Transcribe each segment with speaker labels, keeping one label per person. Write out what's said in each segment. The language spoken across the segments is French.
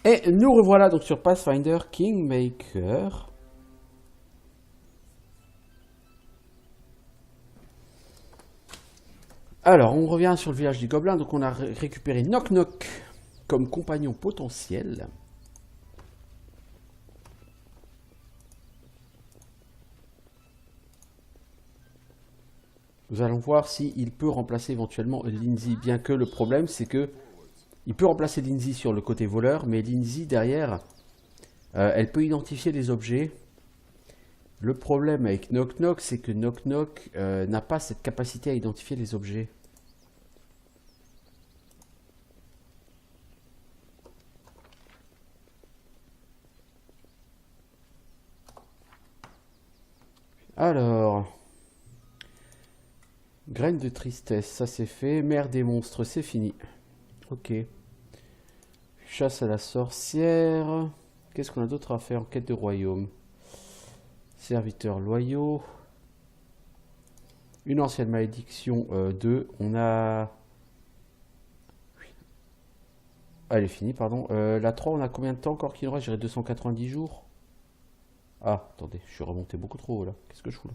Speaker 1: Et nous revoilà donc sur Pathfinder Kingmaker. Alors, on revient sur le village des gobelins. Donc, on a récupéré Knock Knock comme compagnon potentiel. Nous allons voir s'il peut remplacer éventuellement Lindsay. Bien que le problème, c'est que il peut remplacer Lindsay sur le côté voleur, mais Lindsay, derrière, elle peut identifier les objets. Le problème avec Knock Knock, c'est que Knock Knock n'a pas cette capacité à identifier les objets. Alors, graine de tristesse, ça c'est fait. Mère des monstres, c'est fini. Ok. Chasse à la sorcière. Qu'est-ce qu'on a d'autre à faire en quête de royaume? Serviteurs loyaux. Une ancienne malédiction 2. On a... Elle est finie, pardon. La 3, on a combien de temps encore qu'il nous reste? J'irai 290 jours. Ah, attendez, je suis remonté beaucoup trop haut là. Qu'est-ce que je fous là?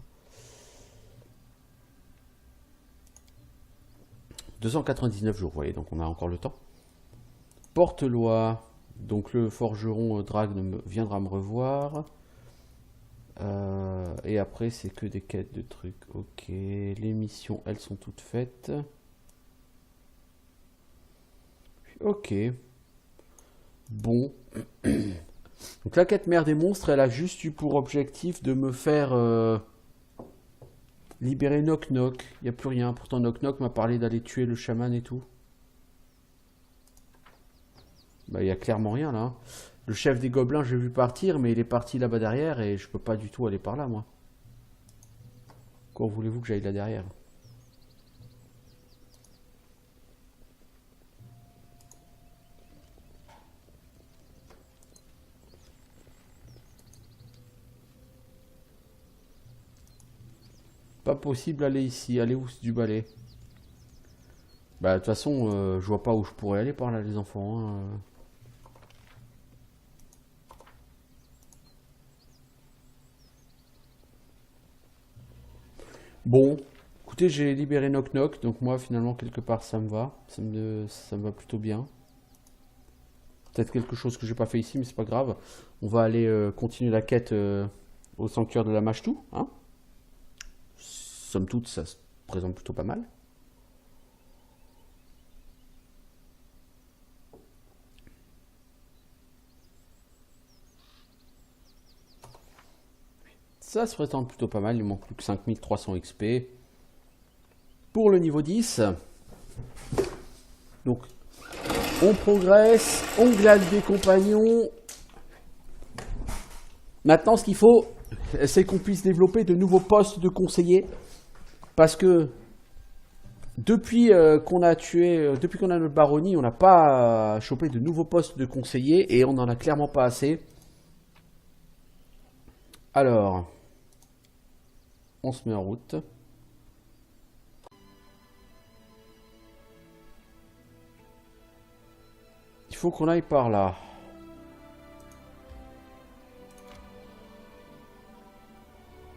Speaker 1: 299 jours, vous voyez, donc on a encore le temps. Porte-loi. Donc le forgeron Drague viendra me revoir. Et après, c'est que des quêtes de trucs. Ok, les missions, elles sont toutes faites. Ok. Bon. Donc la quête mère des monstres, elle a juste eu pour objectif de me faire libérer Knock Knock. Il n'y a plus rien. Pourtant Knock Knock m'a parlé d'aller tuer le chaman et tout. Bah il n'y a clairement rien là. Hein. Le chef des gobelins, j'ai vu partir, mais il est parti là-bas derrière et je peux pas du tout aller par là moi. Quand voulez-vous que j'aille là derrière? Pas possible d'aller ici. Allez où du balai? Bah de toute façon, je vois pas où je pourrais aller par là les enfants. Hein. Bon, écoutez, j'ai libéré Knock Knock, donc moi finalement quelque part ça me va. Ça me va plutôt bien. Peut-être quelque chose que j'ai pas fait ici, mais c'est pas grave. On va aller continuer la quête au sanctuaire de la Mashtu. Hein. Somme toute, ça se présente plutôt pas mal. Ça se présente plutôt pas mal. Il manque plus que 5300 XP. Pour le niveau 10. Donc, on progresse. On glade des compagnons. Maintenant, ce qu'il faut, c'est qu'on puisse développer de nouveaux postes de conseillers. Parce que depuis qu'on a notre baronnie, on n'a pas chopé de nouveaux postes de conseillers et on n'en a clairement pas assez. Alors, on se met en route. Il faut qu'on aille par là.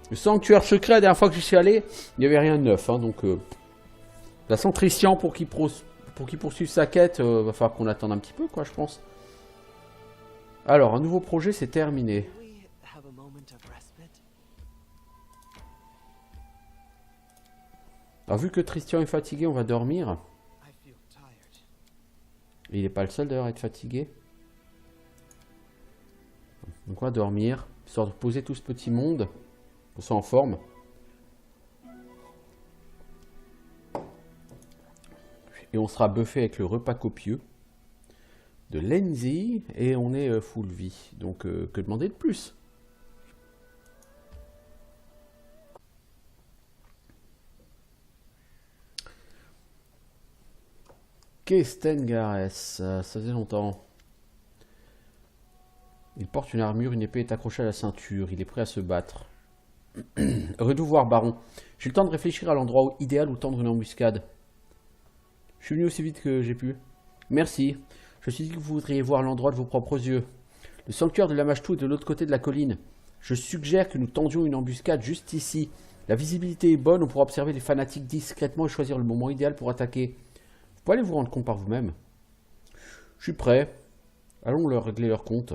Speaker 1: Le sanctuaire secret, la dernière fois que j'y suis allé, il n'y avait rien de neuf. Hein, donc, la Centrician, pour qu'il poursuive sa quête, va falloir qu'on attende un petit peu, quoi, je pense. Alors, un nouveau projet, c'est terminé. Alors, vu que Tristian est fatigué, on va dormir. Et il n'est pas le seul d'ailleurs à être fatigué. Donc, on va dormir, histoire de poser tout ce petit monde. On soit en forme. Et on sera buffé avec le repas copieux de Lindsay. Et on est full vie. Donc, que demander de plus? Kestengares, ça faisait longtemps. Il porte une armure, une épée est accrochée à la ceinture. Il est prêt à se battre. Heureux de vous voir, baron. J'ai eu le temps de réfléchir à l'endroit idéal où tendre une embuscade. Je suis venu aussi vite que j'ai pu. Merci. Je me suis dit que vous voudriez voir l'endroit de vos propres yeux. Le sanctuaire de Lamashtu est de l'autre côté de la colline. Je suggère que nous tendions une embuscade juste ici. La visibilité est bonne, on pourra observer les fanatiques discrètement et choisir le moment idéal pour attaquer. Vous pouvez aller vous rendre compte par vous-même. Je suis prêt. Allons leur régler leur compte.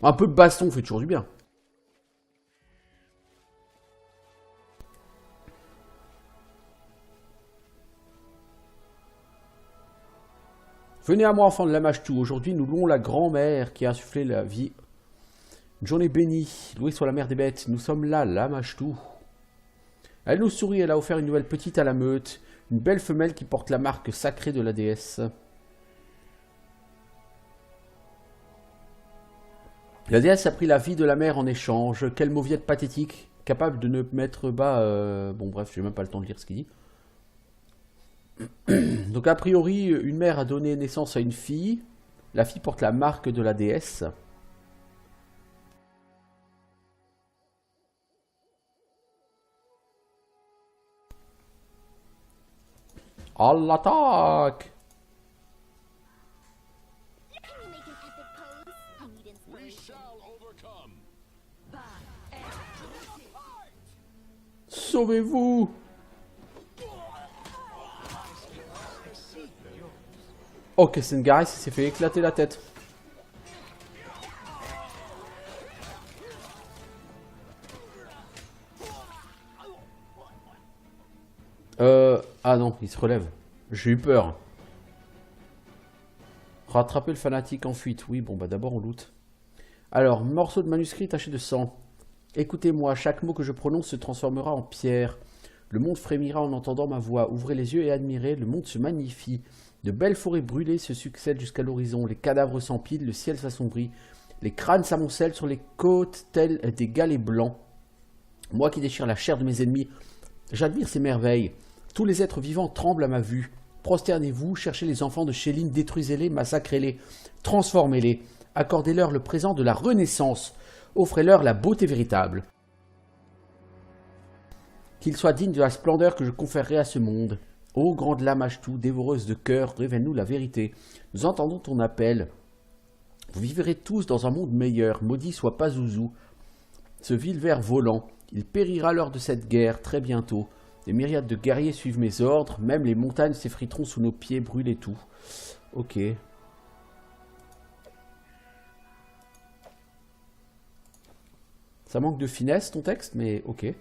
Speaker 1: Un peu de baston fait toujours du bien. Venez à moi, enfants de Lamashtu. Aujourd'hui, nous louons la grand-mère qui a insufflé la vie. Une journée bénie, louée soit la mère des bêtes. Nous sommes là, Lamashtu. Elle nous sourit, elle a offert une nouvelle petite à la meute. Une belle femelle qui porte la marque sacrée de la déesse. La déesse a pris la vie de la mère en échange. Quelle mauviette pathétique, capable de ne mettre bas... Bon bref, j'ai même pas le temps de lire ce qu'il dit. Donc a priori, une mère a donné naissance à une fille. La fille porte la marque de la déesse. À l'attaque! Sauvez-vous! Ok, Sengaris s'est fait éclater la tête. Ah non, il se relève. J'ai eu peur. Rattraper le fanatique en fuite. Oui, bon, bah d'abord on loot. Alors, morceau de manuscrit taché de sang. Écoutez-moi, chaque mot que je prononce se transformera en pierre. Le monde frémira en entendant ma voix. Ouvrez les yeux et admirez, le monde se magnifie. De belles forêts brûlées se succèdent jusqu'à l'horizon. Les cadavres s'empilent, le ciel s'assombrit. Les crânes s'amoncellent sur les côtes tels des galets blancs. Moi qui déchire la chair de mes ennemis, j'admire ces merveilles. Tous les êtres vivants tremblent à ma vue. Prosternez-vous, cherchez les enfants de Chéline, détruisez-les, massacrez-les, transformez-les. Accordez-leur le présent de la renaissance. Offrez-leur la beauté véritable. Qu'ils soient dignes de la splendeur que je conférerai à ce monde. Ô grande Lamashtu, dévoreuse de cœur, révèle-nous la vérité. Nous entendons ton appel. Vous vivrez tous dans un monde meilleur. Maudit soit Pazuzu, ce vil ver volant. Il périra lors de cette guerre, très bientôt. Des myriades de guerriers suivent mes ordres. Même les montagnes s'effriteront sous nos pieds, brûlez tout. Ok. Ça manque de finesse ton texte, mais ok.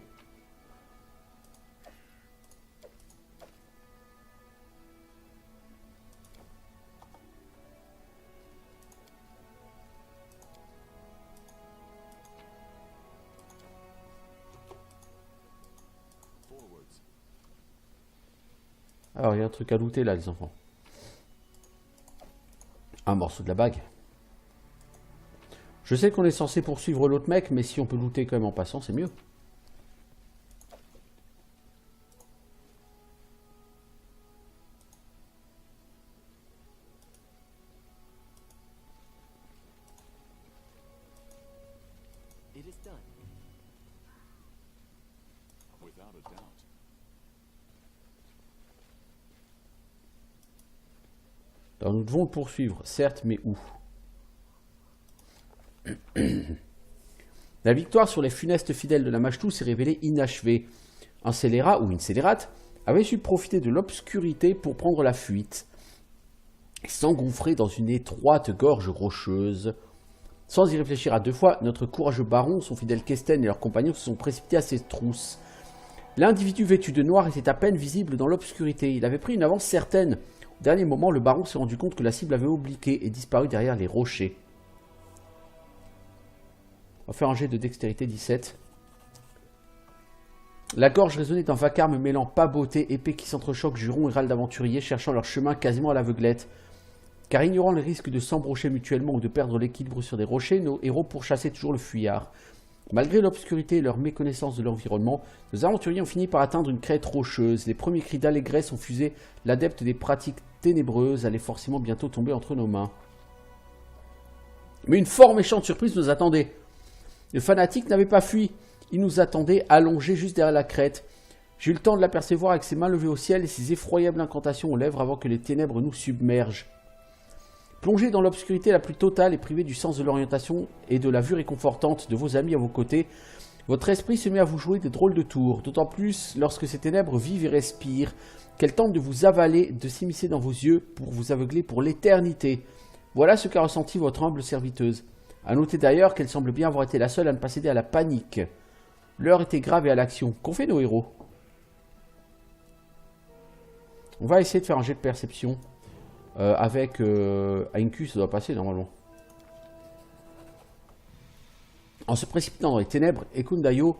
Speaker 1: Alors, il y a un truc à looter là, les enfants. Un morceau de la bague. Je sais qu'on est censé poursuivre l'autre mec, mais si on peut looter quand même en passant, c'est mieux. Alors nous devons le poursuivre, certes, mais où? La victoire sur les funestes fidèles de Lamashtu s'est révélée inachevée. Un scélérat ou une scélérate avait su profiter de l'obscurité pour prendre la fuite et s'engouffrer dans une étroite gorge rocheuse. Sans y réfléchir à deux fois, notre courageux baron, son fidèle Kesten et leurs compagnons se sont précipités à ses trousses. L'individu vêtu de noir était à peine visible dans l'obscurité. Il avait pris une avance certaine. Au dernier moment, le baron s'est rendu compte que la cible avait obliqué et disparu derrière les rochers. On va faire un jet de dextérité 17. La gorge résonnait d'un vacarme mêlant pas beauté, épée qui s'entrechoquent, jurons et râles d'aventuriers cherchant leur chemin quasiment à l'aveuglette. Car ignorant les risques de s'embrocher mutuellement ou de perdre l'équilibre sur des rochers, nos héros pourchassaient toujours le fuyard. Malgré l'obscurité et leur méconnaissance de l'environnement, nos aventuriers ont fini par atteindre une crête rocheuse. Les premiers cris d'allégresse ont fusé. L'adepte des pratiques ténébreuses allait forcément bientôt tomber entre nos mains. Mais une fort méchante surprise nous attendait. Le fanatique n'avait pas fui. Il nous attendait allongé juste derrière la crête. J'ai eu le temps de l'apercevoir avec ses mains levées au ciel et ses effroyables incantations aux lèvres avant que les ténèbres nous submergent. Plongé dans l'obscurité la plus totale et privé du sens de l'orientation et de la vue réconfortante de vos amis à vos côtés, votre esprit se met à vous jouer des drôles de tours, d'autant plus lorsque ces ténèbres vivent et respirent, qu'elles tentent de vous avaler, de s'immiscer dans vos yeux pour vous aveugler pour l'éternité. Voilà ce qu'a ressenti votre humble serviteuse. À noter d'ailleurs qu'elle semble bien avoir été la seule à ne pas céder à la panique. L'heure était grave et à l'action. Qu'ont fait nos héros? On va essayer de faire un jet de perception. Avec Anku, ça doit passer normalement. En se précipitant dans les ténèbres, Ekun Dayo,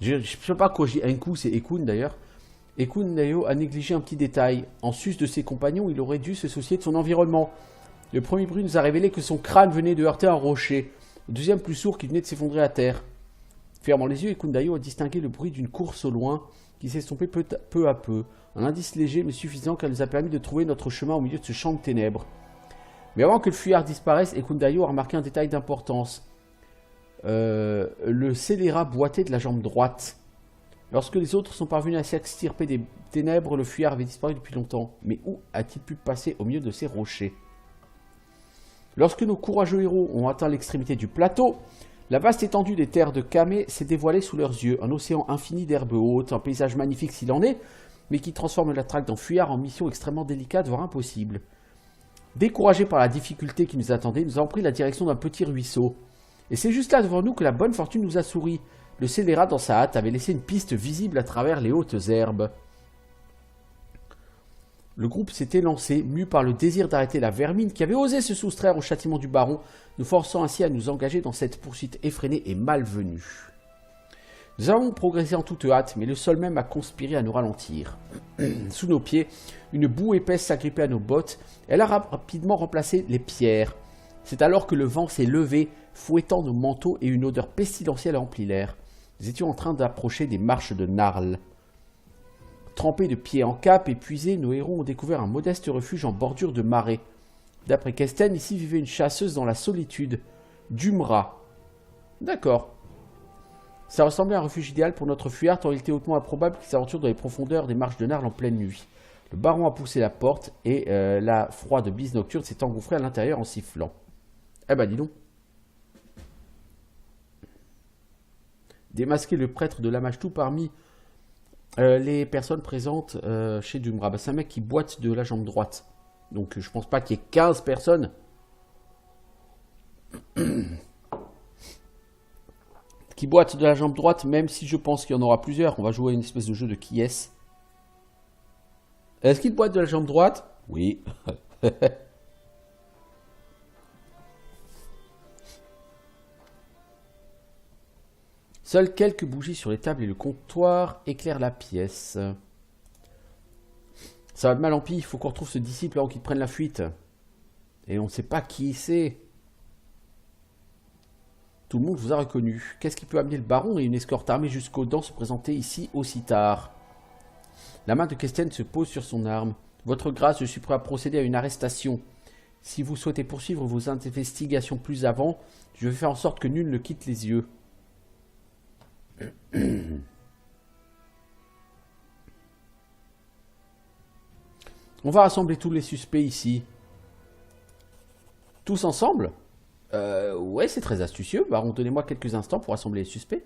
Speaker 1: je ne sais pas quoi j'ai Anku, c'est Ekun d'ailleurs. Ekun Dayo a négligé un petit détail. En sus de ses compagnons, il aurait dû se soucier de son environnement. Le premier bruit nous a révélé que son crâne venait de heurter un rocher. Le deuxième plus sourd qui venait de s'effondrer à terre. Fermant les yeux, Ekun Dayo a distingué le bruit d'une course au loin qui s'estompait peu à peu. Un indice léger mais suffisant qui nous a permis de trouver notre chemin au milieu de ce champ de ténèbres. Mais avant que le fuyard disparaisse, Ekun Dayo a remarqué un détail d'importance. Le scélérat boitait de la jambe droite. Lorsque les autres sont parvenus à s'extirper des ténèbres, le fuyard avait disparu depuis longtemps. Mais où a-t-il pu passer au milieu de ces rochers? Lorsque nos courageux héros ont atteint l'extrémité du plateau, la vaste étendue des terres de Kame s'est dévoilée sous leurs yeux. Un océan infini d'herbes hautes, un paysage magnifique s'il en est, mais qui transforme la traque d'un fuyard en mission extrêmement délicate, voire impossible. Découragés par la difficulté qui nous attendait, nous avons pris la direction d'un petit ruisseau. Et c'est juste là devant nous que la bonne fortune nous a souri. Le scélérat, dans sa hâte, avait laissé une piste visible à travers les hautes herbes. Le groupe s'était lancé, mu par le désir d'arrêter la vermine qui avait osé se soustraire au châtiment du baron, nous forçant ainsi à nous engager dans cette poursuite effrénée et malvenue. Nous avons progressé en toute hâte, mais le sol même a conspiré à nous ralentir. Sous nos pieds, une boue épaisse s'agrippait à nos bottes. Elle a rapidement remplacé les pierres. C'est alors que le vent s'est levé, fouettant nos manteaux et une odeur pestilentielle emplit l'air. Nous étions en train d'approcher des marches de Narl. Trempés de pied en cap, épuisés, nos héros ont découvert un modeste refuge en bordure de marais. D'après Kesten, ici vivait une chasseuse dans la solitude, Dumra. D'accord. Ça ressemblait à un refuge idéal pour notre fuyard, tant il était hautement improbable qu'il s'aventure dans les profondeurs des marches de Narl en pleine nuit. Le baron a poussé la porte et la froide bise nocturne s'est engouffrée à l'intérieur en sifflant. Eh ben dis donc. Démasquer le prêtre de Lamashtu parmi les personnes présentes chez Dumra. Bah, c'est un mec qui boite de la jambe droite. Donc je pense pas qu'il y ait 15 personnes. Qui boite de la jambe droite, même si je pense qu'il y en aura plusieurs. On va jouer à une espèce de jeu de qui est-ce. Est-ce qu'il boite de la jambe droite? Oui. Seules quelques bougies sur les tables et le comptoir éclairent la pièce. Ça va de mal en pis, il faut qu'on retrouve ce disciple avant qu'il prenne la fuite. Et on ne sait pas qui c'est. Tout le monde vous a reconnu. Qu'est-ce qui peut amener le baron et une escorte armée jusqu'aux dents se présenter ici aussi tard? La main de Kesten se pose sur son arme. Votre grâce, je suis prêt à procéder à une arrestation. Si vous souhaitez poursuivre vos investigations plus avant, je vais faire en sorte que nul ne quitte les yeux. On va rassembler tous les suspects ici. Tous ensemble? Ouais, c'est très astucieux. Baron, donnez-moi quelques instants pour rassembler les suspects.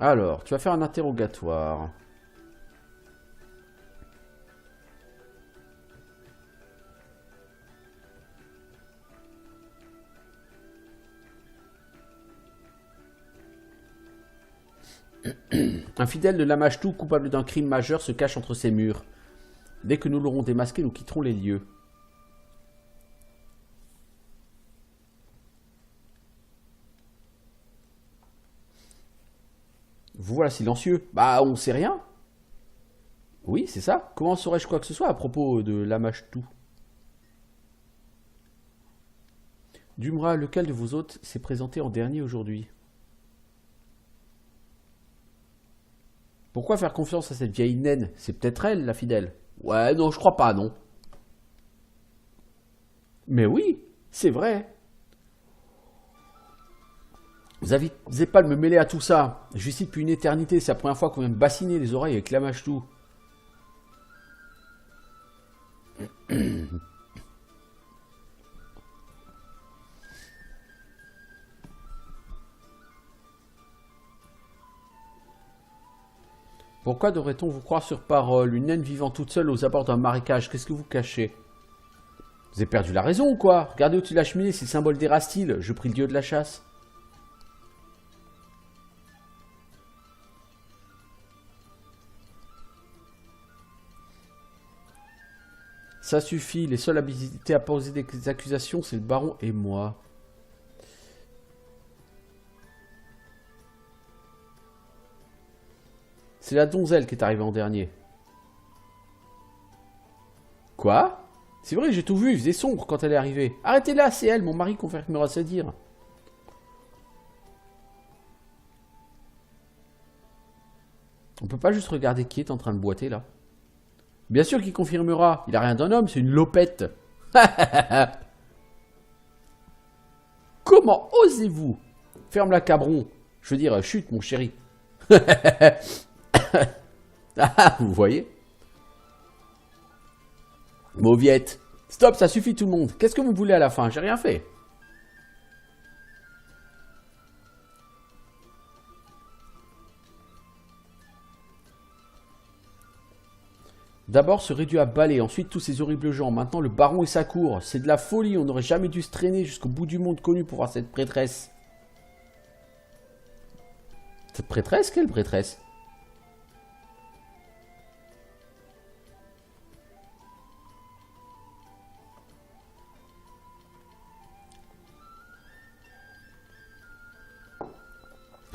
Speaker 1: Alors, tu vas faire un interrogatoire. Un fidèle de Lamashtu, coupable d'un crime majeur, se cache entre ces murs. Dès que nous l'aurons démasqué, nous quitterons les lieux. Vous voilà silencieux. Bah, on sait rien. Oui, c'est ça. Comment saurais-je quoi que ce soit à propos de Lamashtu? Dumra, lequel de vos hôtes s'est présenté en dernier aujourd'hui? Pourquoi faire confiance à cette vieille naine? C'est peut-être elle, la fidèle. Ouais, non, je crois pas, non. Mais oui, c'est vrai. Vous n'avez pas de me mêler à tout ça. Je suis ici depuis une éternité. C'est la première fois qu'on vient me bassiner les oreilles avec la mâche tout. Pourquoi devrait-on vous croire sur parole? Une naine vivant toute seule aux abords d'un marécage, qu'est-ce que vous cachez? Vous avez perdu la raison ou quoi? Regardez au-dessus de la cheminée, c'est le symbole d'Érastyle. Je prie le dieu de la chasse. Ça suffit, les seuls habilités à poser des accusations, c'est le baron et moi. C'est la donzelle qui est arrivée en dernier. Quoi? C'est vrai, j'ai tout vu, il faisait sombre quand elle est arrivée. Arrêtez-la, c'est elle, mon mari confirmera ses dires. On peut pas juste regarder qui est en train de boiter là. Bien sûr qu'il confirmera, il a rien d'un homme, c'est une lopette. Comment osez-vous? Ferme la cabron. Je veux dire, chut mon chéri. Ah, vous voyez? Mauviette. Stop, ça suffit tout le monde. Qu'est-ce que vous voulez à la fin? J'ai rien fait. D'abord se réduit à balai, ensuite tous ces horribles gens. Maintenant le baron et sa cour. C'est de la folie, on n'aurait jamais dû se traîner jusqu'au bout du monde connu pour voir cette prêtresse. Cette prêtresse? Quelle prêtresse?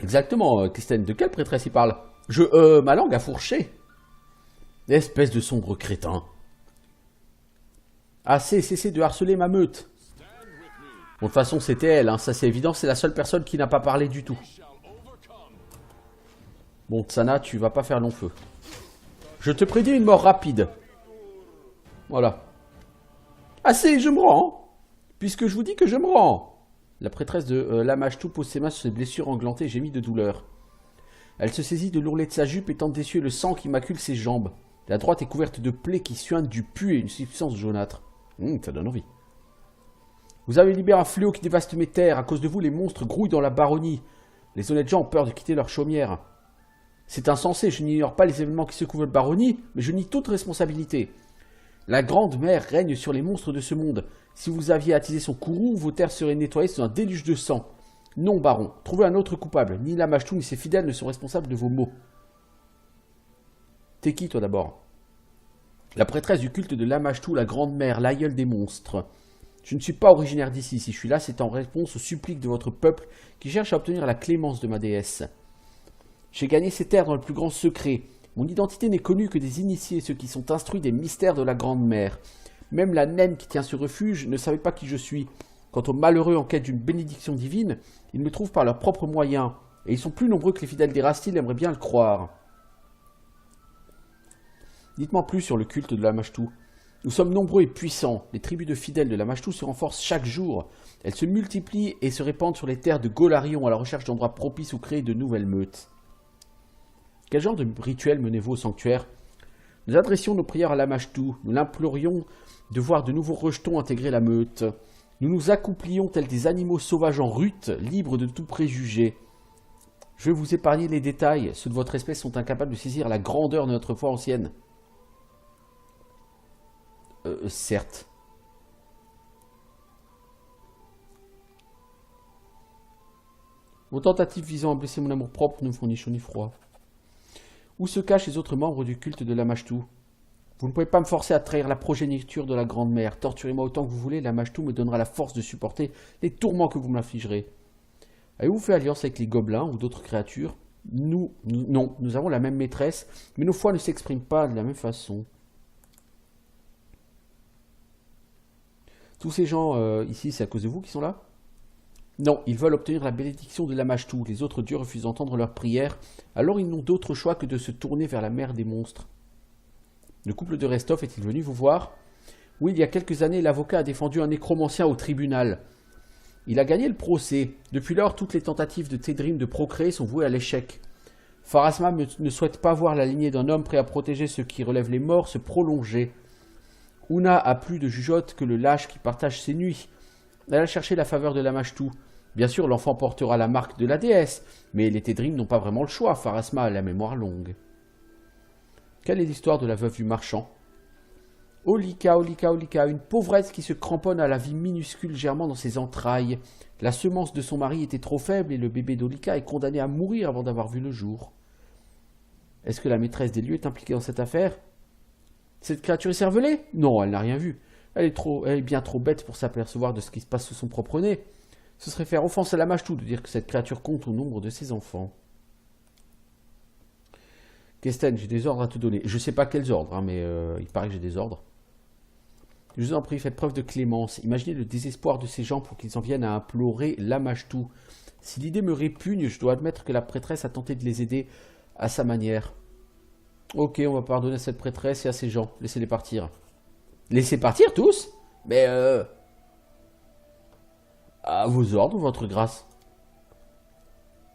Speaker 1: Exactement, Christine, de quelle prêtresse il parle? Ma langue a fourché. Espèce de sombre crétin. Assez, cessez de harceler ma meute. Bon, de toute façon, c'était elle, hein, ça c'est évident, c'est la seule personne qui n'a pas parlé du tout. Bon, Tsana, tu vas pas faire long feu. Je te prédis une mort rapide. Voilà. Assez, je me rends. Puisque je vous dis que je me rends. La prêtresse de Lamashtu pose ses mains sur ses blessures englantées et gémit de douleur. Elle se saisit de l'ourlet de sa jupe et tente d'essuyer le sang qui macule ses jambes. La droite est couverte de plaies qui suintent du pu et une substance jaunâtre. Ça donne envie. Vous avez libéré un fléau qui dévaste mes terres. À cause de vous, les monstres grouillent dans la baronnie. Les honnêtes gens ont peur de quitter leur chaumière. C'est insensé, je n'ignore pas les événements qui secouent votre baronnie, mais je nie toute responsabilité. La grande mère règne sur les monstres de ce monde. Si vous aviez attisé son courroux, vos terres seraient nettoyées sous un déluge de sang. Non, baron, trouvez un autre coupable. Ni Lamashtu ni ses fidèles ne sont responsables de vos maux. T'es qui, toi, d'abord? La prêtresse du culte de Lamashtu, la grande mère, l'aïeule des monstres. Je ne suis pas originaire d'ici. Si je suis là, c'est en réponse aux suppliques de votre peuple qui cherche à obtenir la clémence de ma déesse. J'ai gagné ces terres dans le plus grand secret. Mon identité n'est connue que des initiés, ceux qui sont instruits des mystères de la grande mère. Même la naine qui tient ce refuge ne savait pas qui je suis. Quant aux malheureux en quête d'une bénédiction divine, ils me trouvent par leurs propres moyens. Et ils sont plus nombreux que les fidèles d'Érastyle aimeraient bien le croire. Dites-moi plus sur le culte de Lamashtu. Nous sommes nombreux et puissants. Les tribus de fidèles de Lamashtu se renforcent chaque jour. Elles se multiplient et se répandent sur les terres de Golarion à la recherche d'endroits propices où créer de nouvelles meutes. Quel genre de rituel menez-vous au sanctuaire? Nous adressions nos prières à Lamashtu. Nous l'implorions de voir de nouveaux rejetons intégrer la meute. Nous nous accouplions tels des animaux sauvages en rut, libres de tout préjugé. Je vais vous épargner les détails. Ceux de votre espèce sont incapables de saisir la grandeur de notre foi ancienne. Certes. Vos tentatives visant à blesser mon amour-propre ne me font ni chaud ni froid. Où se cachent les autres membres du culte de Lamashtu? Vous ne pouvez pas me forcer à trahir la progéniture de la grande mère. Torturez-moi autant que vous voulez, Lamashtu me donnera la force de supporter les tourments que vous m'infligerez. Avez-vous fait alliance avec les gobelins ou d'autres créatures? Non, nous avons la même maîtresse, mais nos foi ne s'expriment pas de la même façon. Tous ces gens ici, c'est à cause de vous qui sont là? Non, ils veulent obtenir la bénédiction de Lamashtu. Les autres dieux refusent d'entendre leurs prières, alors ils n'ont d'autre choix que de se tourner vers la mer des monstres. Le couple de Restov est-il venu vous voir? Oui, il y a quelques années, l'avocat a défendu un nécromancien au tribunal. Il a gagné le procès. Depuis lors, toutes les tentatives de Tedrim de procréer sont vouées à l'échec. Pharasma ne souhaite pas voir la lignée d'un homme prêt à protéger ceux qui relèvent les morts se prolonger. Una a plus de jugeote que le lâche qui partage ses nuits. Elle a cherché la faveur de Lamashtu. Bien sûr, l'enfant portera la marque de la déesse, mais les Tedrim n'ont pas vraiment le choix. Pharasma a la mémoire longue. Quelle est l'histoire de la veuve du marchand? Olika, Olika, Olika, une pauvresse qui se cramponne à la vie minuscule germant dans ses entrailles. La semence de son mari était trop faible et le bébé d'Olika est condamné à mourir avant d'avoir vu le jour. Est-ce que la maîtresse des lieux est impliquée dans cette affaire? Cette créature est cervelée? Non, elle n'a rien vu. Elle est bien trop bête pour s'apercevoir de ce qui se passe sous son propre nez. Ce serait faire offense à Lamashtu de dire que cette créature compte au nombre de ses enfants. Kesten, j'ai des ordres à te donner. Je sais pas quels ordres, hein, mais il paraît que j'ai des ordres. Je vous en prie, faites preuve de clémence. Imaginez le désespoir de ces gens pour qu'ils en viennent à implorer Lamashtu. Si l'idée me répugne, je dois admettre que la prêtresse a tenté de les aider à sa manière. Ok, on va pardonner à cette prêtresse et à ces gens. Laissez-les partir. Laissez partir tous? Mais à vos ordres, votre grâce.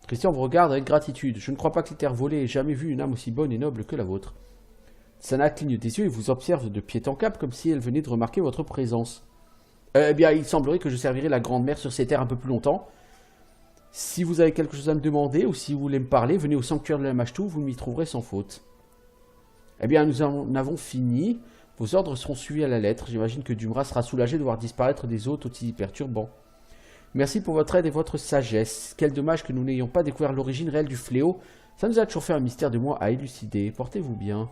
Speaker 1: Christian vous regarde avec gratitude. Je ne crois pas que les terres volées aient jamais vu une âme aussi bonne et noble que la vôtre. Sana cligne des yeux et vous observe de pied en cap comme si elle venait de remarquer votre présence. Eh bien, il semblerait que je servirai la grande-mère sur ces terres un peu plus longtemps. Si vous avez quelque chose à me demander ou si vous voulez me parler, venez au sanctuaire de Lamashtu, vous m'y trouverez sans faute. Eh bien, nous en avons fini. Vos ordres seront suivis à la lettre. J'imagine que Dumra sera soulagé de voir disparaître des hôtes aussi perturbants. Merci pour votre aide et votre sagesse. Quel dommage que nous n'ayons pas découvert l'origine réelle du fléau. Ça nous a toujours fait un mystère de moi à élucider. Portez-vous bien.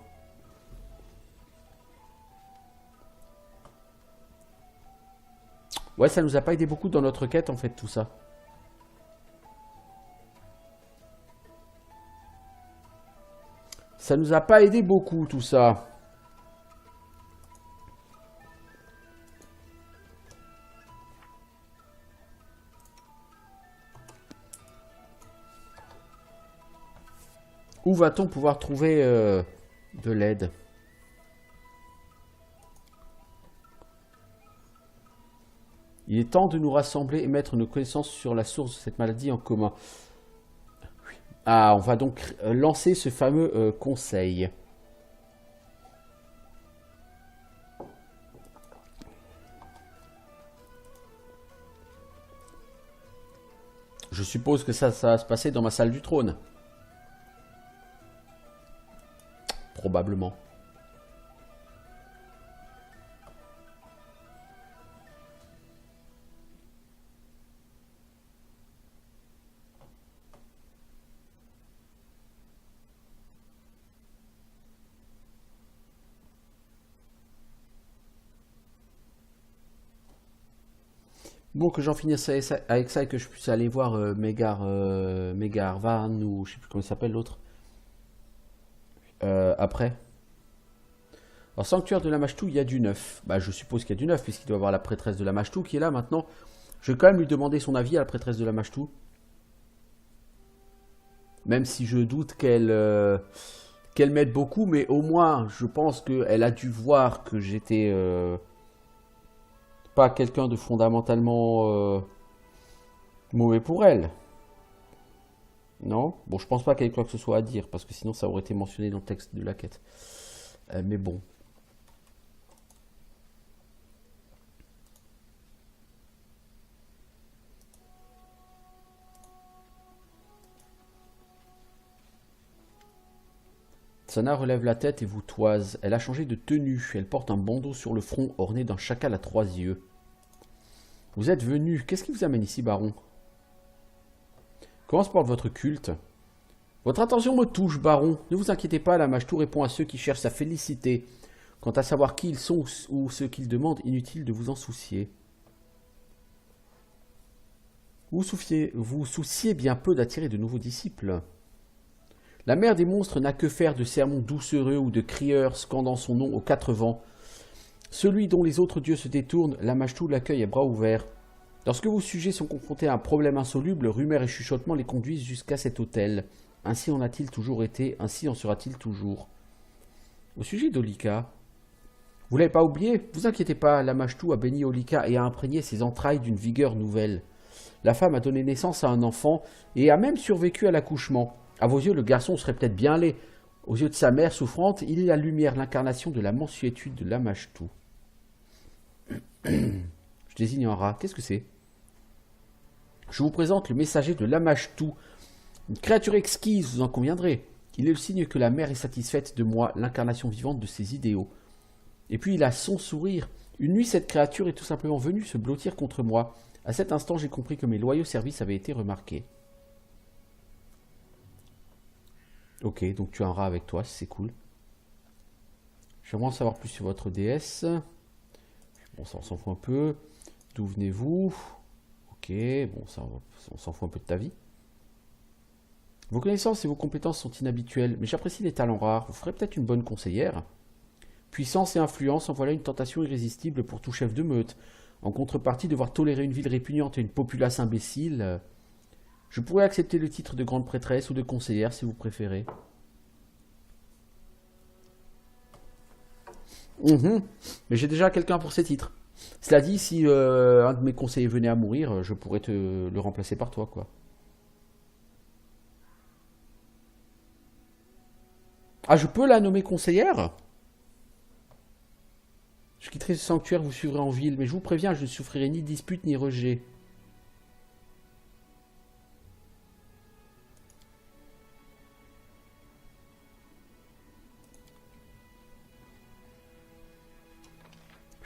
Speaker 1: Ouais, ça nous a pas aidé beaucoup dans notre quête, en fait, tout ça. Ça nous a pas aidé beaucoup, tout ça. Où va-t-on pouvoir trouver de l'aide? Il est temps de nous rassembler et mettre nos connaissances sur la source de cette maladie en commun. Ah, on va donc lancer ce fameux conseil. Je suppose que ça va se passer dans ma salle du trône. Probablement. Bon, que j'en finisse avec ça et que je puisse aller voir Megar Van ou je sais plus comment il s'appelle l'autre. Après. Alors, sanctuaire de Lamashtu, il y a du neuf. Bah, je suppose qu'il y a du neuf puisqu'il doit y avoir la prêtresse de Lamashtu qui est là maintenant. Je vais quand même lui demander son avis à la prêtresse de Lamashtu. Même si je doute qu'elle m'aide beaucoup, mais au moins, je pense qu'elle a dû voir que j'étais pas quelqu'un de fondamentalement mauvais pour elle. Non? Bon, je pense pas qu'elle ait quoi que ce soit à dire, parce que sinon ça aurait été mentionné dans le texte de la quête. Mais bon. Sana relève la tête et vous toise. Elle a changé de tenue. Elle porte un bandeau sur le front orné d'un chacal à 3 yeux. Vous êtes venu. Qu'est-ce qui vous amène ici, baron? Comment se porte votre culte? Votre attention me touche, baron. Ne vous inquiétez pas, Lamashtu répond à ceux qui cherchent sa félicité. Quant à savoir qui ils sont ou ce qu'ils demandent, inutile de vous en soucier. Vous souciez bien peu d'attirer de nouveaux disciples. La mère des monstres n'a que faire de sermons doucereux ou de crieurs scandant son nom aux 4 vents. Celui dont les autres dieux se détournent, Lamashtu l'accueille à bras ouverts. Lorsque vos sujets sont confrontés à un problème insoluble, rumeurs et chuchotements les conduisent jusqu'à cet hôtel. Ainsi en a-t-il toujours été, ainsi en sera-t-il toujours. Au sujet d'Olika, vous l'avez pas oublié? Vous inquiétez pas, Lamashtu a béni Olika et a imprégné ses entrailles d'une vigueur nouvelle. La femme a donné naissance à un enfant et a même survécu à l'accouchement. À vos yeux, le garçon serait peut-être bien laid. Aux yeux de sa mère souffrante, il est la lumière, l'incarnation de la mansuétude de Lamashtu. Je désigne un rat. Qu'est-ce que c'est? Je vous présente le messager de Lamashtu. Une créature exquise, vous en conviendrez. Il est le signe que la mère est satisfaite de moi, l'incarnation vivante de ses idéaux. Et puis il a son sourire. Une nuit, cette créature est tout simplement venue se blottir contre moi. À cet instant, j'ai compris que mes loyaux services avaient été remarqués. Ok, donc tu as un rat avec toi, c'est cool. J'aimerais en savoir plus sur votre déesse. Bon, ça on s'en fout un peu. D'où venez-vous? Ok, bon, ça on s'en fout un peu de ta vie. Vos connaissances et vos compétences sont inhabituelles, mais j'apprécie les talents rares. Vous ferez peut-être une bonne conseillère. Puissance et influence, en voilà une tentation irrésistible pour tout chef de meute. En contrepartie, devoir tolérer une ville répugnante et une populace imbécile. Je pourrais accepter le titre de grande prêtresse ou de conseillère si vous préférez. Mais j'ai déjà quelqu'un pour ces titres. Cela dit, si un de mes conseillers venait à mourir, je pourrais te le remplacer par toi, quoi. Ah, je peux la nommer conseillère? Je quitterai ce sanctuaire, vous suivrez en ville, mais je vous préviens, je ne souffrirai ni dispute ni rejet.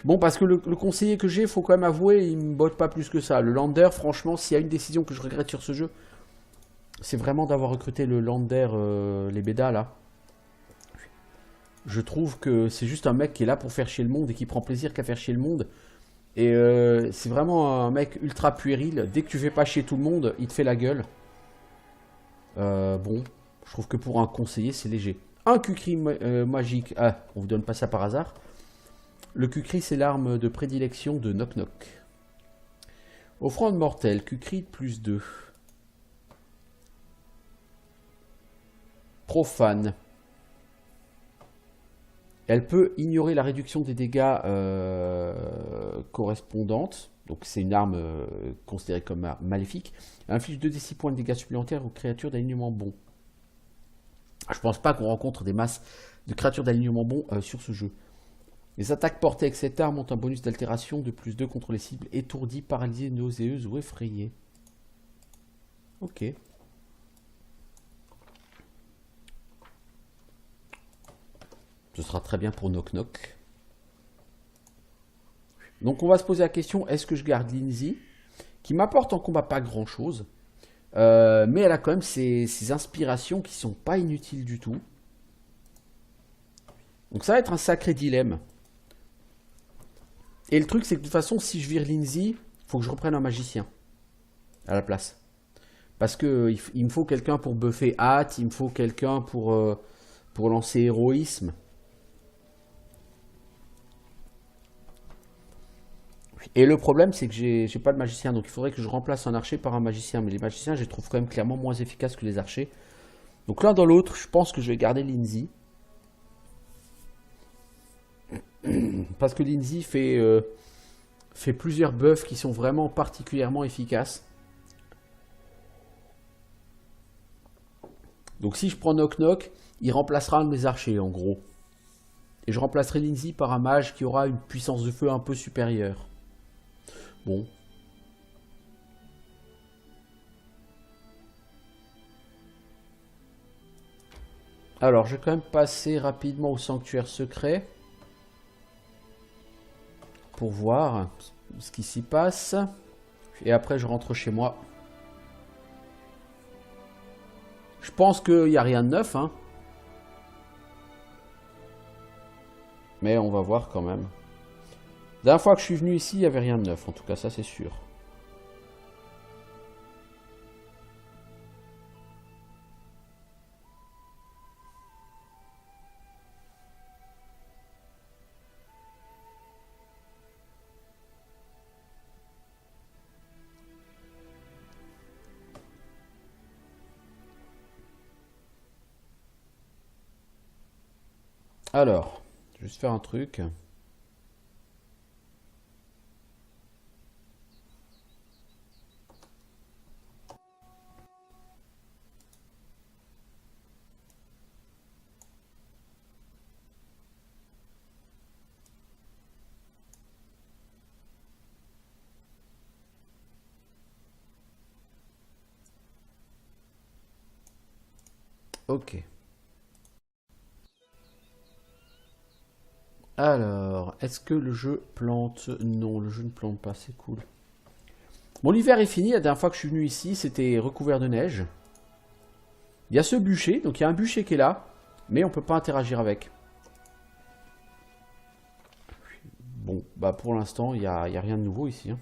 Speaker 1: Bon, parce que le conseiller que j'ai, faut quand même avouer, il me botte pas plus que ça. Le Lander, franchement, s'il y a une décision que je regrette sur ce jeu, c'est vraiment d'avoir recruté le Lander, les Bédas, là. Je trouve que c'est juste un mec qui est là pour faire chier le monde et qui prend plaisir qu'à faire chier le monde. Et c'est vraiment un mec ultra puéril. Dès que tu fais pas chier tout le monde, il te fait la gueule. Bon, je trouve que pour un conseiller, c'est léger. Un Kukri magique. Ah, on vous donne pas ça par hasard. Le Kukri, c'est l'arme de prédilection de Knock Knock. Offrande mortelle, Kukri plus 2. Profane. Elle peut ignorer la réduction des dégâts correspondante. Donc c'est une arme considérée comme maléfique. Elle inflige 2d6 points de dégâts supplémentaires aux créatures d'alignement bon. Je pense pas qu'on rencontre des masses de créatures d'alignement bon sur ce jeu. Les attaques portées avec cette arme ont un bonus d'altération de plus 2 contre les cibles étourdies, paralysées, nauséeuses ou effrayées. Ok. Ce sera très bien pour Knock Knock. Donc on va se poser la question, est-ce que je garde Lindsay, qui m'apporte en combat pas grand chose, mais elle a quand même ses inspirations qui sont pas inutiles du tout. Donc ça va être un sacré dilemme. Et le truc c'est que de toute façon si je vire Lindsay, il faut que je reprenne un magicien à la place. Parce que il me faut quelqu'un pour buffer hâte, il me faut quelqu'un pour lancer héroïsme. Et le problème, c'est que j'ai pas de magicien, donc il faudrait que je remplace un archer par un magicien. Mais les magiciens, je les trouve quand même clairement moins efficaces que les archers. Donc l'un dans l'autre, je pense que je vais garder Lindsay. Parce que Lindsay fait plusieurs buffs qui sont vraiment particulièrement efficaces. Donc si je prends Knock Knock, il remplacera un de mes archers en gros. Et je remplacerai Lindsay par un mage qui aura une puissance de feu un peu supérieure. Bon. Alors, je vais quand même passer rapidement au sanctuaire secret. Pour voir ce qui s'y passe. Et après, je rentre chez moi. Je pense qu'il n'y a rien de neuf, hein. Mais on va voir quand même. La dernière fois que je suis venu ici, il n'y avait rien de neuf. En tout cas, ça c'est sûr. Alors, je vais juste faire un truc. Ok. Alors, est-ce que le jeu plante? Non, le jeu ne plante pas, c'est cool. Bon, l'hiver est fini. La dernière fois que je suis venu ici, c'était recouvert de neige. Il y a ce bûcher, donc il y a un bûcher qui est là, mais on peut pas interagir avec. Bon, bah pour l'instant, il y a rien de nouveau ici, hein.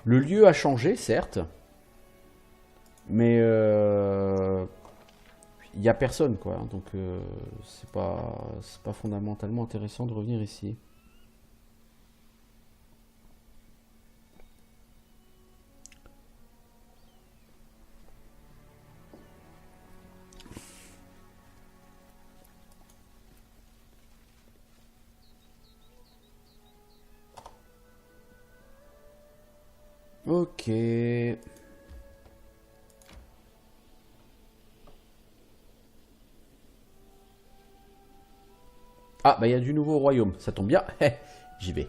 Speaker 1: Le lieu a changé, certes, mais il y a personne, quoi. Donc c'est pas fondamentalement intéressant de revenir ici. Ok. Ah, bah il y a du nouveau au royaume. Ça tombe bien. J'y vais.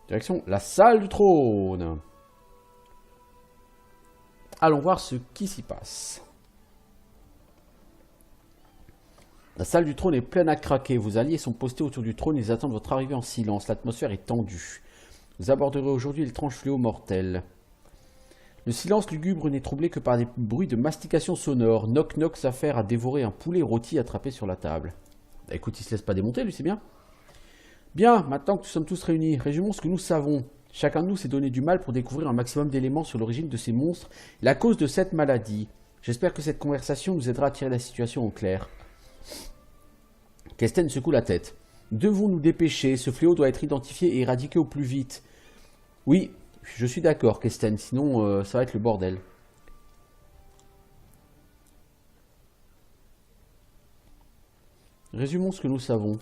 Speaker 1: Direction la salle du trône. Allons voir ce qui s'y passe. La salle du trône est pleine à craquer. Vos alliés sont postés autour du trône. Ils attendent votre arrivée en silence. L'atmosphère est tendue. Vous aborderez aujourd'hui l'étrange fléau mortel. Le silence lugubre n'est troublé que par des bruits de mastication sonore. Knock-Knock s'affaire à dévorer un poulet rôti attrapé sur la table. Bah, écoute, il se laisse pas démonter, lui, c'est bien. Bien, maintenant que nous sommes tous réunis, résumons ce que nous savons. Chacun de nous s'est donné du mal pour découvrir un maximum d'éléments sur l'origine de ces monstres et la cause de cette maladie. J'espère que cette conversation nous aidera à tirer la situation au clair. Kesten secoue la tête. Devons nous dépêcher, ce fléau doit être identifié et éradiqué au plus vite. Oui, je suis d'accord, Kesten, sinon ça va être le bordel. Résumons ce que nous savons.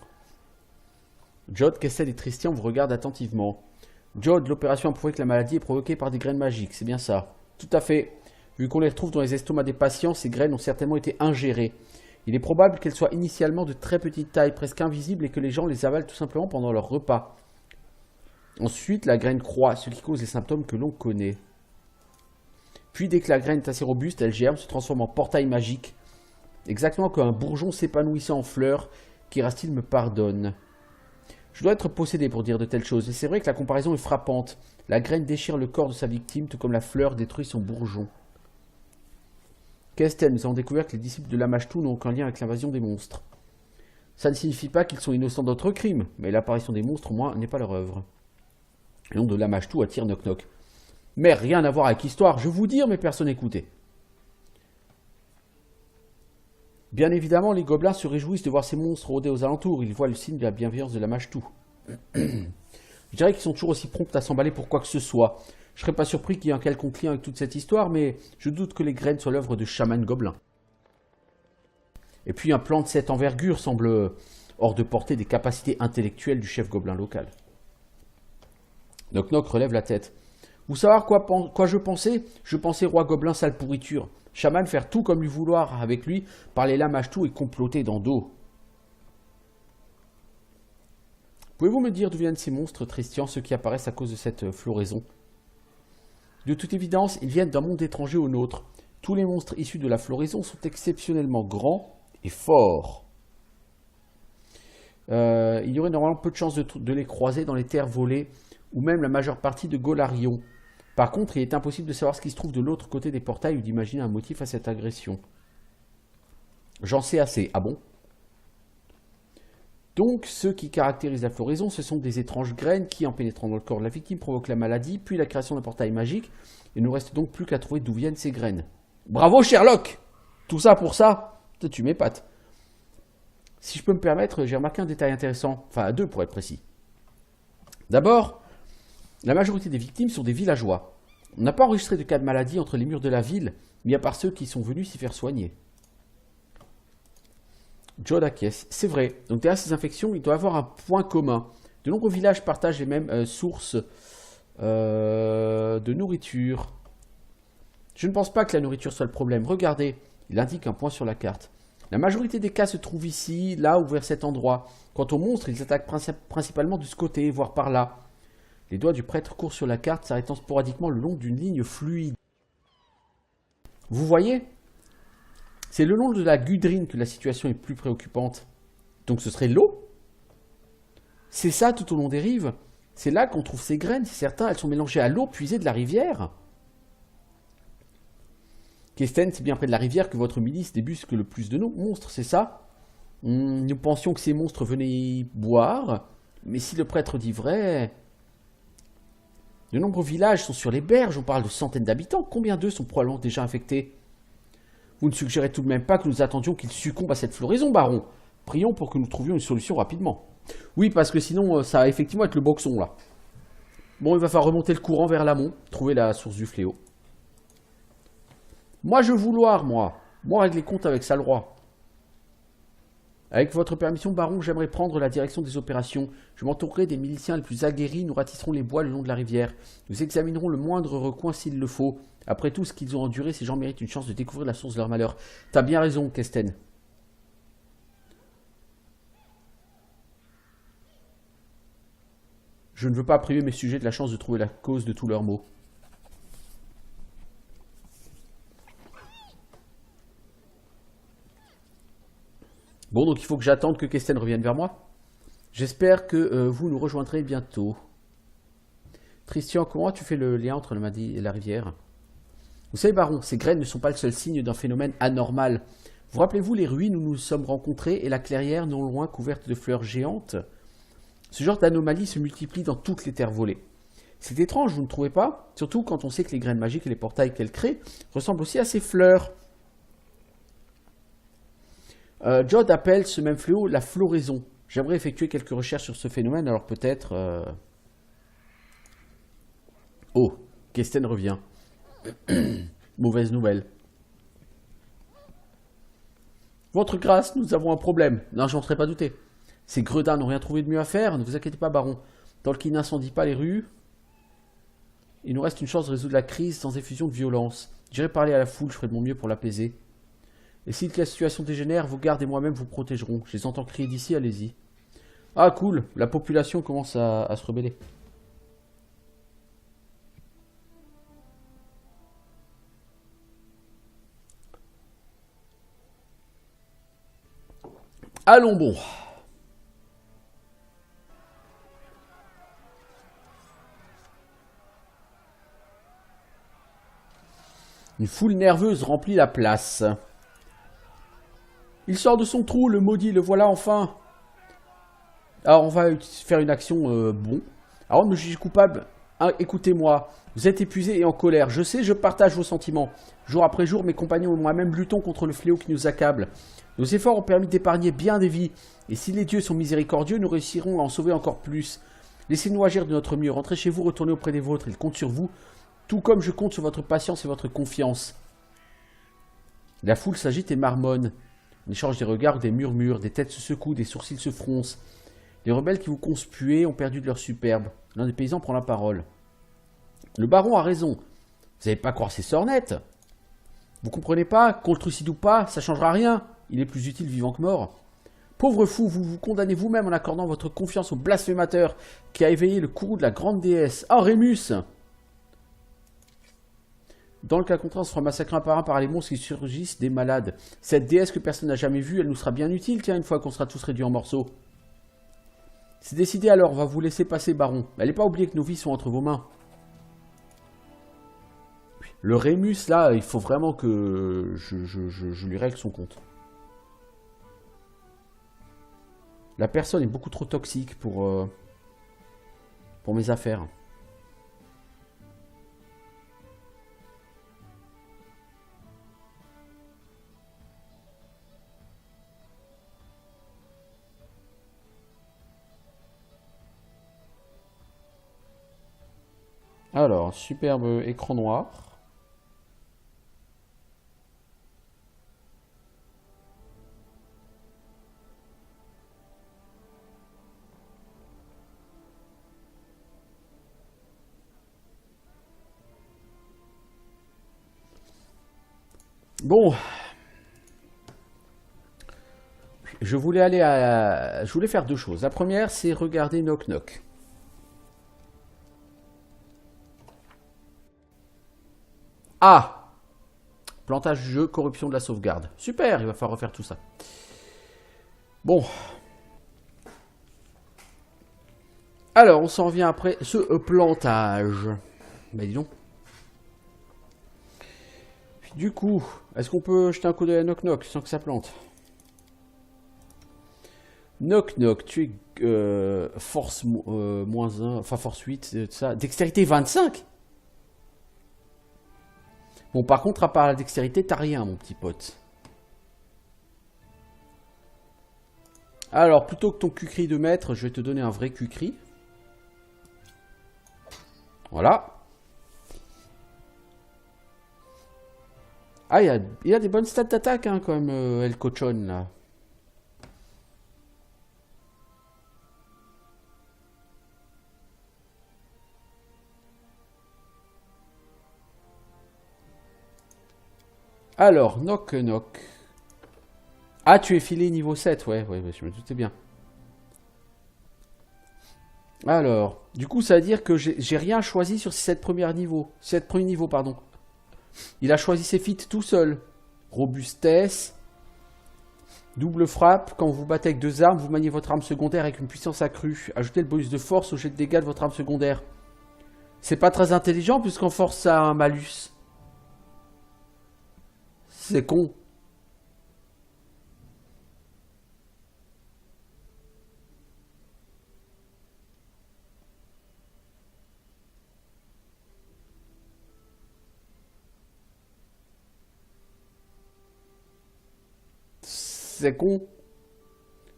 Speaker 1: Jod, Kesten et Tristian vous regardent attentivement. Jod, l'opération a prouvé que la maladie est provoquée par des graines magiques, c'est bien ça? Tout à fait. Vu qu'on les retrouve dans les estomacs des patients, ces graines ont certainement été ingérées. Il est probable qu'elles soient initialement de très petite taille, presque invisibles, et que les gens les avalent tout simplement pendant leur repas. Ensuite, la graine croît, ce qui cause les symptômes que l'on connaît. Puis, dès que la graine est assez robuste, elle germe, se transforme en portail magique. Exactement comme un bourgeon s'épanouissant en fleurs, qu'Erastil me pardonne. Je dois être possédé pour dire de telles choses, et c'est vrai que la comparaison est frappante. La graine déchire le corps de sa victime, tout comme la fleur détruit son bourgeon. Kesten, nous avons découvert que les disciples de Lamashtu n'ont aucun lien avec l'invasion des monstres. Ça ne signifie pas qu'ils sont innocents d'autres crimes, mais l'apparition des monstres, au moins, n'est pas leur œuvre. Le nom de Lamashtu attire Knock-Knock. Mais rien à voir avec l'histoire, je vous dire, mais personne n'écoutait. Bien évidemment, les gobelins se réjouissent de voir ces monstres rôder aux alentours. Ils voient le signe de la bienveillance de Lamashtu. Je dirais qu'ils sont toujours aussi prompts à s'emballer pour quoi que ce soit. Je serais pas surpris qu'il y ait un quelconque lien avec toute cette histoire, mais je doute que les graines soient l'œuvre de chamans gobelins. Et puis un plan de cette envergure semble hors de portée des capacités intellectuelles du chef gobelin local. Knock-Knock relève la tête. Vous savez quoi je pensais? Je pensais roi gobelin sale pourriture. Chaman faire tout comme lui vouloir avec lui, parler Lamashtu et comploter dans dos. Pouvez-vous me dire d'où viennent ces monstres, Tristian, ceux qui apparaissent à cause de cette floraison? De toute évidence, ils viennent d'un monde étranger au nôtre. Tous les monstres issus de la floraison sont exceptionnellement grands et forts. Il y aurait normalement peu de chances de les croiser dans les terres volées, ou même la majeure partie de Golarion. Par contre, il est impossible de savoir ce qui se trouve de l'autre côté des portails ou d'imaginer un motif à cette agression. J'en sais assez. Ah bon? Donc, ceux qui caractérisent la floraison, ce sont des étranges graines qui, en pénétrant dans le corps de la victime, provoquent la maladie, puis la création d'un portail magique. Il ne nous reste donc plus qu'à trouver d'où viennent ces graines. Bravo Sherlock! Tout ça pour ça? Tu m'épates. Si je peux me permettre, j'ai remarqué un détail intéressant. Enfin, deux pour être précis. D'abord, la majorité des victimes sont des villageois. On n'a pas enregistré de cas de maladie entre les murs de la ville, mis à part ceux qui sont venus s'y faire soigner. Joe acquiesce. C'est vrai. Donc derrière ces infections, il doit y avoir un point commun. De nombreux villages partagent les mêmes sources de nourriture. Je ne pense pas que la nourriture soit le problème. Regardez, il indique un point sur la carte. La majorité des cas se trouvent ici, là ou vers cet endroit. Quant aux monstres, ils attaquent principalement de ce côté, voire par là. Les doigts du prêtre courent sur la carte, s'arrêtant sporadiquement le long d'une ligne fluide. Vous voyez? C'est le long de la Gudrine que la situation est plus préoccupante. Donc ce serait l'eau? C'est ça tout au long des rives. C'est là qu'on trouve ces graines. C'est certain, elles sont mélangées à l'eau puisée de la rivière. Kesten, c'est bien près de la rivière que votre milice débusque le plus de nos monstres, c'est ça? Nous pensions que ces monstres venaient y boire, mais si le prêtre dit vrai... De nombreux villages sont sur les berges, on parle de centaines d'habitants. Combien d'eux sont probablement déjà infectés? Vous ne suggérez tout de même pas que nous attendions qu'ils succombent à cette floraison, baron. Prions pour que nous trouvions une solution rapidement. Oui, parce que sinon, ça va effectivement être le boxon, là. Bon, il va falloir remonter le courant vers l'amont, trouver la source du fléau. Moi, je vouloir, moi. Moi, régler compte avec Salroi. Avec votre permission, baron, j'aimerais prendre la direction des opérations. Je m'entourerai des miliciens les plus aguerris, nous ratisserons les bois le long de la rivière. Nous examinerons le moindre recoin s'il le faut. Après tout ce qu'ils ont enduré, ces gens méritent une chance de découvrir la source de leur malheur. T'as bien raison, Kesten. Je ne veux pas priver mes sujets de la chance de trouver la cause de tous leurs maux. Bon, donc il faut que j'attende que Kesten revienne vers moi. J'espère que vous nous rejoindrez bientôt. Christian, comment tu fais le lien entre le Madi et la rivière? Vous savez, baron, ces graines ne sont pas le seul signe d'un phénomène anormal. Vous rappelez-vous les ruines où nous nous sommes rencontrés et la clairière non loin couverte de fleurs géantes? Ce genre d'anomalie se multiplie dans toutes les terres volées. C'est étrange, vous ne trouvez pas? Surtout quand on sait que les graines magiques et les portails qu'elles créent ressemblent aussi à ces fleurs. Jod appelle ce même fléau la floraison. J'aimerais effectuer quelques recherches sur ce phénomène, alors peut-être... Oh, Kesten revient. Mauvaise nouvelle. Votre grâce, nous avons un problème. Non, j'en serais pas douté. Ces gredins n'ont rien trouvé de mieux à faire, ne vous inquiétez pas, baron. Tant qu'ils n'incendient pas les rues, il nous reste une chance de résoudre la crise sans effusion de violence. J'irai parler à la foule, je ferai de mon mieux pour l'apaiser. Et si la situation dégénère, vos gardes et moi-même vous protégerons. Je les entends crier d'ici, allez-y. Ah, cool, la population commence à se rebeller. Allons bon. Une foule nerveuse remplit la place. Il sort de son trou, le maudit, le voilà enfin. Alors on va faire une action bon. Avant de me juger coupable, hein, écoutez-moi. Vous êtes épuisé et en colère. Je sais, je partage vos sentiments. Jour après jour, mes compagnons et moi-même luttons contre le fléau qui nous accable. Nos efforts ont permis d'épargner bien des vies. Et si les dieux sont miséricordieux, nous réussirons à en sauver encore plus. Laissez-nous agir de notre mieux. Rentrez chez vous, retournez auprès des vôtres. Ils comptent sur vous, tout comme je compte sur votre patience et votre confiance. La foule s'agite et marmonne. On échange des regards ou des murmures, des têtes se secouent, des sourcils se froncent. Les rebelles qui vous conspuaient ont perdu de leur superbe. L'un des paysans prend la parole. Le baron a raison. Vous n'allez pas croire ses sornettes. Vous comprenez pas, qu'on le trucide ou pas, ça changera rien. Il est plus utile vivant que mort. Pauvre fou, vous vous condamnez vous-même en accordant votre confiance au blasphémateur qui a éveillé le courroux de la grande déesse. Ah, Rémus! Dans le cas contraire, on se fera massacrer un par un par les monstres qui surgissent des malades. Cette déesse que personne n'a jamais vue, elle nous sera bien utile, tiens, une fois qu'on sera tous réduits en morceaux. C'est décidé alors, on va vous laisser passer, baron. N'allez pas oublier que nos vies sont entre vos mains. Le Rémus, là, il faut vraiment que je lui règle son compte. La personne est beaucoup trop toxique pour mes affaires. Alors, superbe écran noir. Bon, je voulais faire deux choses. La première, c'est regarder Knock Knock. Ah! Plantage du jeu, corruption de la sauvegarde. Super, il va falloir refaire tout ça. Bon. Alors, on s'en revient après ce plantage. Ben dis donc. Du coup, est-ce qu'on peut jeter un coup d'œil à Knock Knock sans que ça plante? Knock Knock, tu es force moins 1, enfin force 8, ça. Dextérité 25. Bon, par contre, à part la dextérité, t'as rien, mon petit pote. Alors, plutôt que ton cucri de maître, je vais te donner un vrai cucri. Voilà. Ah, il y a des bonnes stats d'attaque, hein, quand même, El Cochon, là. Alors, Knock Knock. Ah, tu es filé niveau 7, ouais, je me doutais bien. Alors, du coup, ça veut dire que j'ai rien choisi sur ces 7 premiers niveaux. 7 premiers niveaux, pardon. Il a choisi ses feats tout seul. Robustesse. Double frappe. Quand vous battez avec deux armes, vous maniez votre arme secondaire avec une puissance accrue. Ajoutez le bonus de force au jet de dégâts de votre arme secondaire. C'est pas très intelligent puisqu'en force ça a un malus. C'est con. C'est con.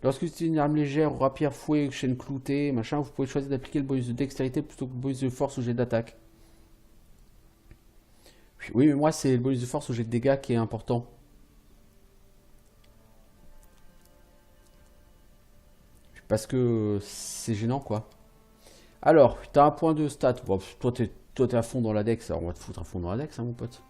Speaker 1: Lorsque c'est une arme légère, rapière, fouet, chaîne cloutée, machin, vous pouvez choisir d'appliquer le bonus de dextérité plutôt que le bonus de force au jet d'attaque. Oui, mais moi, c'est le bonus de force au jet de dégâts qui est important. Parce que c'est gênant, quoi. Alors, t'as un point de stat. Bon, toi, t'es à fond dans la dex. Alors, on va te foutre à fond dans la dex, hein, mon pote.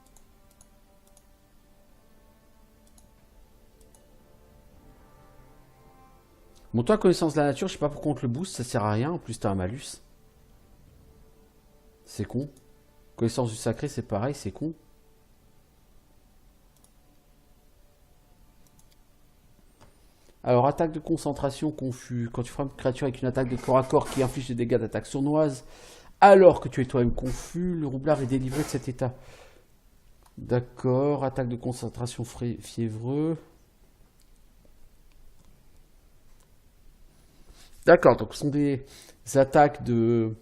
Speaker 1: Bon, toi, connaissance de la nature, je sais pas pourquoi on te le boost, ça sert à rien. En plus, t'as un malus. C'est con. Connaissance du sacré, c'est pareil, c'est con. Alors, attaque de concentration confus. Quand tu frappes une créature avec une attaque de corps à corps qui inflige des dégâts d'attaque sournoise, alors que tu es toi-même confus, le roublard est délivré de cet état. D'accord, attaque de concentration fiévreux. D'accord, donc ce sont des attaques des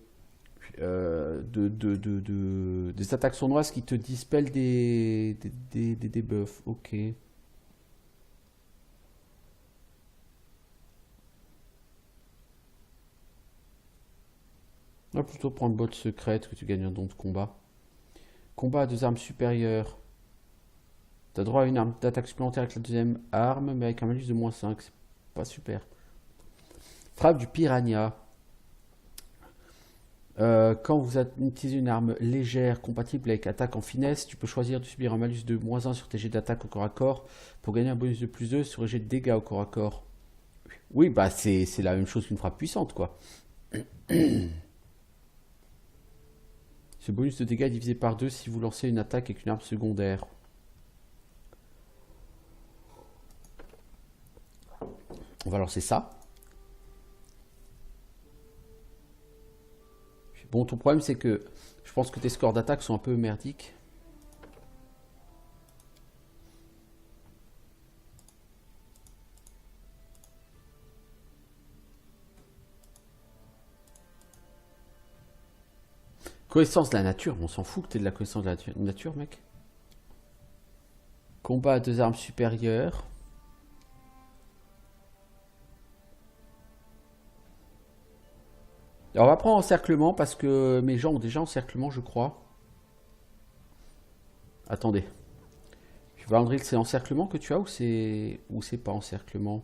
Speaker 1: attaques sournoises qui te dispellent des debuffs. Ok. On va plutôt prendre botte secrète que tu gagnes un don de combat. Combat à deux armes supérieures. T'as droit à une arme d'attaque supplémentaire avec la deuxième arme, mais avec un malus de -5. C'est pas super. Frappe du piranha. Quand vous utilisez une arme légère compatible avec attaque en finesse, tu peux choisir de subir un malus de -1 sur tes jets d'attaque au corps à corps pour gagner un bonus de +2 sur les jets de dégâts au corps à corps. Oui, bah c'est la même chose qu'une frappe puissante, quoi. Ce bonus de dégâts est divisé par 2 si vous lancez une attaque avec une arme secondaire. On va lancer ça. Bon, ton problème, c'est que je pense que tes scores d'attaque sont un peu merdiques. Connaissance de la nature, on s'en fout que t'aies de la connaissance de la nature, mec. Combat à deux armes supérieures. Alors, on va prendre encerclement parce que mes gens ont déjà encerclement, je crois. Attendez. Vandril, c'est encerclement que tu as ou c'est pas encerclement?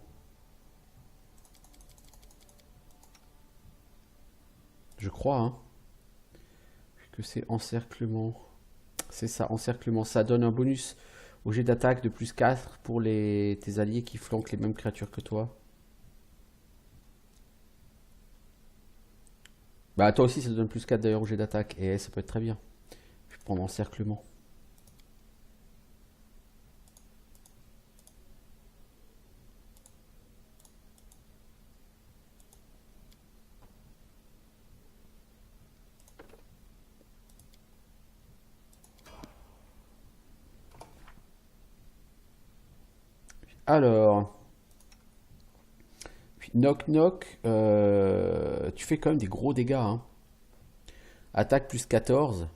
Speaker 1: Je crois, hein. Que c'est encerclement. C'est ça, encerclement. Ça donne un bonus au jet d'attaque de plus 4 pour tes alliés qui flanquent les mêmes créatures que toi. Bah, toi aussi, ça te donne plus 4 d'ailleurs au jet d'attaque. Et ça peut être très bien. Je vais prendre encerclement. Alors, puis knock knock, tu fais quand même des gros dégâts, hein. Attaque plus 14.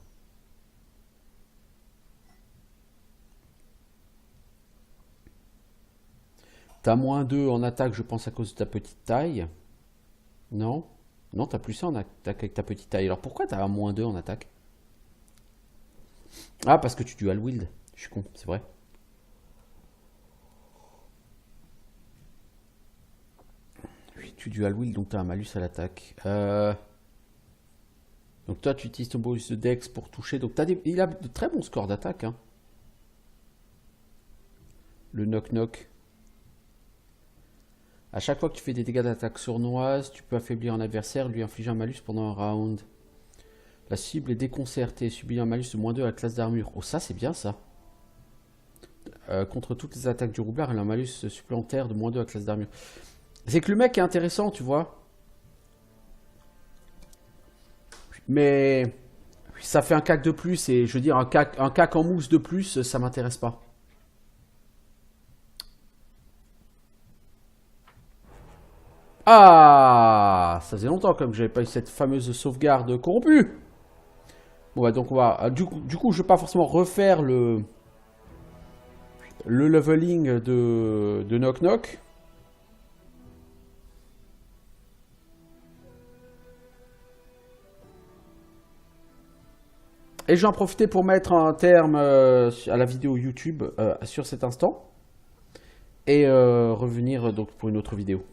Speaker 1: T'as moins 2 en attaque, je pense, à cause de ta petite taille. Non? Non, t'as plus 1 en attaque avec ta petite taille. Alors pourquoi t'as un moins 2 en attaque? Ah, parce que tu dual wield. Je suis con, c'est vrai. Oui, tu dual wield, donc t'as un malus à l'attaque. Donc toi, tu utilises ton bonus de dex pour toucher. Donc il a de très bons scores d'attaque, hein. Le knock knock. À chaque fois que tu fais des dégâts d'attaque sournoise, tu peux affaiblir un adversaire, lui infliger un malus pendant un round. La cible est déconcertée, subit un malus de moins 2 à la classe d'armure. Oh, ça, c'est bien ça. Contre toutes les attaques du roublard, elle a un malus supplémentaire de moins 2 à la classe d'armure. C'est que le mec est intéressant, tu vois. Mais ça fait un cac de plus, et je veux dire, un cac en mousse de plus, ça m'intéresse pas. Ah, ça faisait longtemps comme que j'avais pas eu cette fameuse sauvegarde corrompue. Bon, bah, donc on va. Du coup, je vais pas forcément refaire le leveling de Knock Knock. Et j'en profiter pour mettre un terme à la vidéo YouTube sur cet instant. Et revenir donc pour une autre vidéo.